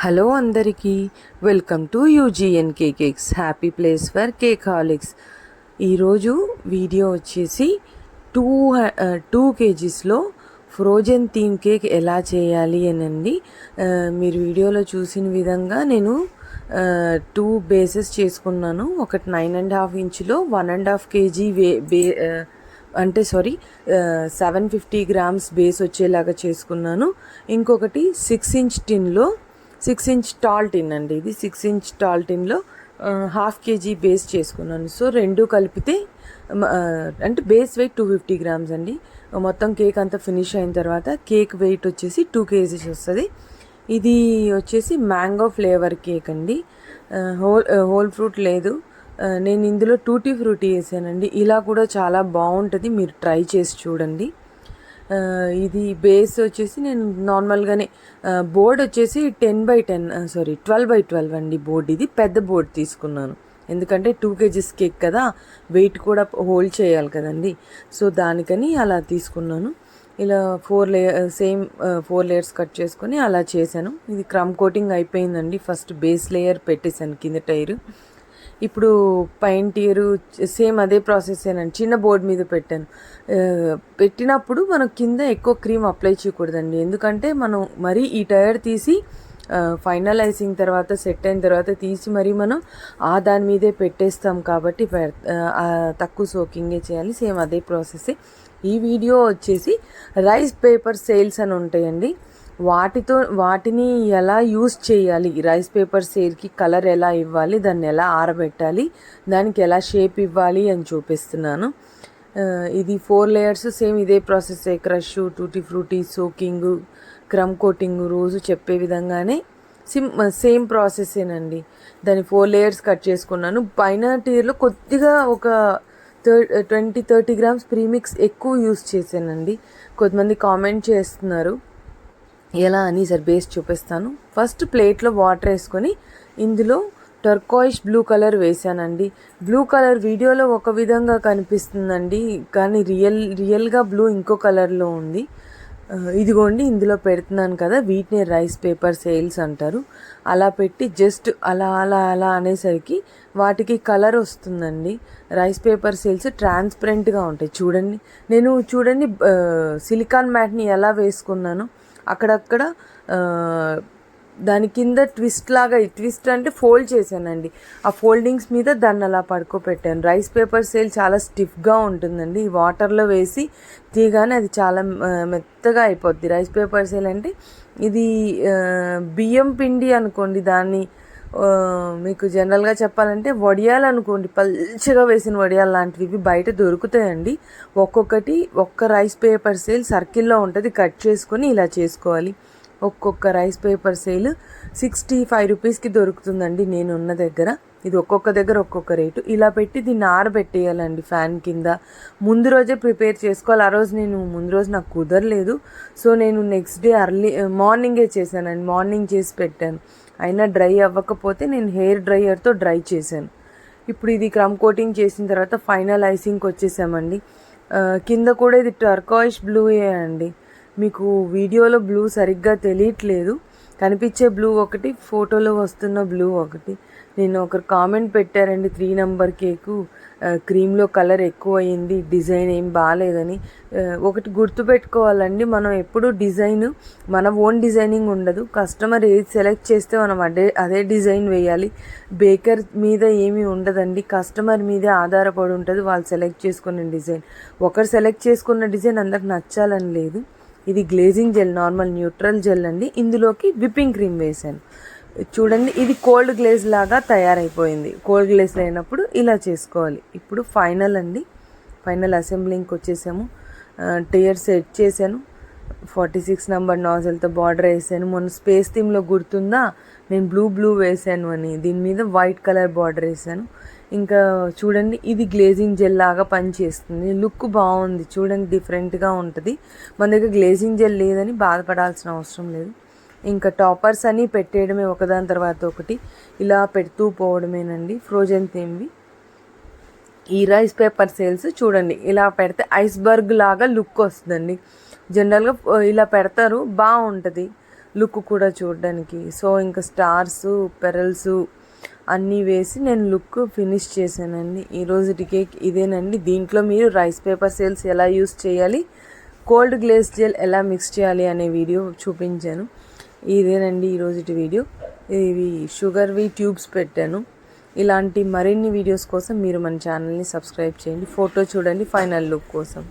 Hello అందరికీ welcome to UGNK cakes, happy place for cakeholics. ఈరోజు video వచ్చేసి two కేజీస్లో ఫ్రోజన్ థీమ్ కేక్ ఎలా చేయాలి అనండి. మీరు వీడియోలో చూసిన విధంగా నేను 2 బేసెస్ చేసుకున్నాను. ఒకటి 9.5 ఇంచులో 1.5 కేజీ అంటే 750 గ్రామ్స్ బేస్ వచ్చేలాగా చేసుకున్నాను. ఇంకొకటి 6 ఇంచ్ టిన్లో 6 ఇంచ్ టాల్ టిన్ అండి, ఇది 6 ఇంచ్ టాల్ టిన్లో 1/2 కేజీ బేస్ చేసుకున్నాను. సో రెండు కలిపితే అంటే బేస్ వెయిట్ 250 గ్రామ్స్ అండి. మొత్తం కేక్ అంతా ఫినిష్ అయిన తర్వాత కేక్ వెయిట్ వచ్చేసి 2 కేజీస్ వస్తుంది. ఇది వచ్చేసి మ్యాంగో ఫ్లేవర్ కేక్ అండి, హోల్ ఫ్రూట్ లేదు. నేను ఇందులో టూటీ ఫ్రూటీ వేసానండి. ఇలా కూడా చాలా బాగుంటుంది, మీరు ట్రై చేసి చూడండి. ఇది బేస్ వచ్చేసి నేను నార్మల్గానే బోర్డ్ వచ్చేసి 12x12 అండి బోర్డ్. ఇది పెద్ద బోర్డ్ తీసుకున్నాను, ఎందుకంటే 2 కేజీస్ కేక్ కదా, వెయిట్ కూడా హోల్డ్ చేయాలి కదండి. సో దానికని అలా తీసుకున్నాను. ఇలా 4 లేయర్స్ కట్ చేసుకొని అలా చేశాను. ఇది క్రమ్ కోటింగ్ అయిపోయిందండి. ఫస్ట్ బేస్ లేయర్ పెట్టేశాను, కింద టైరు. ఇప్పుడు పైన టియరు సేమ్ అదే ప్రాసెసేనండి, చిన్న బోర్డు మీద పెట్టాను. పెట్టినప్పుడు మనం కింద ఎక్కువ క్రీమ్ అప్లై చేయకూడదండి, ఎందుకంటే మనం మరీ ఈ టైర్ తీసి ఫైనలైజింగ్ తర్వాత సెట్ అయిన తర్వాత తీసి మరీ మనం దాని మీదే పెట్టేస్తాం కాబట్టి తక్కువ సోకింగే చేయాలి. సేమ్ అదే ప్రాసెసే. ఈ వీడియో వచ్చేసి రైస్ పేపర్ సేల్స్ అని ఉంటాయండి, వాటిని ఎలా యూస్ చేయాలి, రైస్ పేపర్ సేల్కి కలర్ ఎలా ఇవ్వాలి, దాన్ని ఎలా ఆరబెట్టాలి, దానికి ఎలా షేప్ ఇవ్వాలి అని చూపిస్తున్నాను. ఇది 4 లేయర్స్, సేమ్ ఇదే process. Crush, tutti frutti, soaking, crumb coating రోజు చెప్పే విధంగానే సేమ్ ప్రాసెసేనండి. దాన్ని 4 లేయర్స్ కట్ చేసుకున్నాను. పైన టియర్లో కొద్దిగా ఒక 20-30 గ్రామ్స్ ప్రీమిక్స్ ఎక్కువ యూస్ చేశానండి. కొంతమంది కామెంట్ చేస్తున్నారు ఎలా అని, సార్ బేస్ చూపిస్తాను. ఫస్ట్ ప్లేట్లో వాటర్ వేసుకొని ఇందులో టర్కాయిష్ బ్లూ కలర్ వేసానండి. బ్లూ కలర్ వీడియోలో ఒక విధంగా కనిపిస్తుందండి, కానీ రియల్గా బ్లూ ఇంకో కలర్లో ఉంది. ఇదిగోండి ఇందులో పెడుతున్నాను కదా, వీటిని రైస్ పేపర్ సేల్స్ అంటారు. అలా పెట్టి జస్ట్ అలా అలా అలా అనేసరికి వాటికి కలర్ వస్తుందండి. రైస్ పేపర్ సేల్స్ ట్రాన్స్పరెంట్గా ఉంటాయి. చూడండి సిలికాన్ మ్యాట్ని ఎలా వేసుకున్నాను. అక్కడక్కడ దాని కింద ట్విస్ట్ అంటే ఫోల్డ్ చేశానండి. ఆ ఫోల్డింగ్స్ మీద దాన్ని అలా పడుకోబెట్టాను. రైస్ పేపర్ సేల్ చాలా స్టిఫ్గా ఉంటుందండి, ఈ వాటర్లో వేసి తీయగానే అది చాలా మెత్తగా అయిపోద్ది. రైస్ పేపర్ సేల్ అంటే ఇది బియ్యం పిండి అనుకోండి, దాన్ని మీకు జనరల్గా చెప్పాలంటే వడియాలు అనుకోండి, పల్చగా వేసిన వడియాలు లాంటివి ఇవి బయట దొరుకుతాయండి. ఒక్క రైస్ పేపర్ సేల్ సర్కిల్లో ఉంటుంది, కట్ చేసుకొని ఇలా చేసుకోవాలి. ఒక్కొక్క రైస్ పేపర్ సేల్ 65 రూపీస్కి దొరుకుతుందండి నేను ఉన్న దగ్గర. ఇది ఒక్కొక్క దగ్గర ఒక్కొక్క రేటు. ఇలా పెట్టి దీన్ని ఆరబెట్టేయాలండి ఫ్యాన్ కింద. ముందు రోజే ప్రిపేర్ చేసుకోవాలి. ఆ రోజు ముందు రోజు నాకు కుదరలేదు, సో నేను నెక్స్ట్ డే మార్నింగే చేశానండి. మార్నింగ్ చేసి పెట్టాను, అయినా డ్రై అవ్వకపోతే నేను హెయిర్ డ్రైయర్తో డ్రై చేశాను. ఇప్పుడు ఇది క్రమ్ కోటింగ్ చేసిన తర్వాత ఫైనల్ ఐసింగ్కి వచ్చేసామండి. కింద కూడా ఇది టర్కాయిష్ బ్లూయే అండి. మీకు వీడియోలో బ్లూ సరిగ్గా తెలియట్లేదు, కనిపించే బ్లూ ఒకటి, ఫోటోలో వస్తున్న బ్లూ ఒకటి. నేను ఒకరు కామెంట్ పెట్టారండి, 3 నెంబర్ కేకు క్రీమ్లో కలర్ ఎక్కువ అయింది, డిజైన్ ఏం బాగాలేదని. ఒకటి గుర్తుపెట్టుకోవాలండి, మనం ఎప్పుడు మన ఓన్ డిజైనింగ్ ఉండదు. కస్టమర్ ఏది సెలెక్ట్ చేస్తే మనం అదే డిజైన్ వేయాలి. బేకర్ మీద ఏమీ ఉండదండి, కస్టమర్ మీదే ఆధారపడి ఉంటుంది వాళ్ళు సెలెక్ట్ చేసుకున్న డిజైన్. ఒకరు సెలెక్ట్ చేసుకున్న డిజైన్ అందరికి నచ్చాలని లేదు. ఇది glazing gel, normal neutral gel అండి. ఇందులోకి విప్పింగ్ క్రీమ్ వేసాను. చూడండి ఇది కోల్డ్ గ్లేజ్ లాగా తయారైపోయింది. కోల్డ్ గ్లేజ్ అయినప్పుడు ఇలా చేసుకోవాలి. ఇప్పుడు ఫైనల్ అసెంబ్లింగ్కి వచ్చేసాము. టైర్ సెట్ చేశాను. 46 నెంబర్ నాజల్తో బార్డర్ వేసాను. మొన్న స్పేస్ థీమ్లో గుర్తుందా, నేను బ్లూ వేసాను అని, దీని మీద వైట్ కలర్ బార్డర్ వేసాను. ఇంకా చూడండి ఇది గ్లేజింగ్ జెల్ లాగా పనిచేస్తుంది. లుక్ బాగుంది చూడండి, డిఫరెంట్గా ఉంటుంది. మన దగ్గర గ్లేజింగ్ జెల్ లేదని బాధపడాల్సిన అవసరం లేదు. ఇంకా టాపర్స్ అని పెట్టేయడమే, ఒకదాని తర్వాత ఒకటి ఇలా పెడుతూ పోవడమేనండి ఫ్రోజన్ థీమ్వి. ఈ రైస్ పేపర్ సేల్స్ చూడండి, ఇలా పెడితే ఐస్బర్గ్ లాగా లుక్ వస్తుందండి. జనరల్గా ఇలా పెడతారు, బాగుంటుంది. లుక్ కూడా చూడడానికి. సో ఇంకా స్టార్స్, పెరల్స్ అన్నీ వేసి నేను లుక్ ఫినిష్ చేశానండి. ఈరోజుటి కేక్ ఇదేనండి. దీంట్లో మీరు రైస్ పేపర్ సేల్స్ ఎలా యూస్ చేయాలి, కోల్డ్ గ్లేస్ జెల్ ఎలా మిక్స్ చేయాలి అనే వీడియో చూపించాను. ఇదేనండి ఈరోజుటి వీడియో. ఇవి షుగర్వి ట్యూబ్స్ పెట్టాను. ఇలాంటి మరిన్ని వీడియోస్ కోసం మీరు మన ఛానల్ని సబ్స్క్రైబ్ చేయండి. ఫోటో చూడండి ఫైనల్ లుక్ కోసం.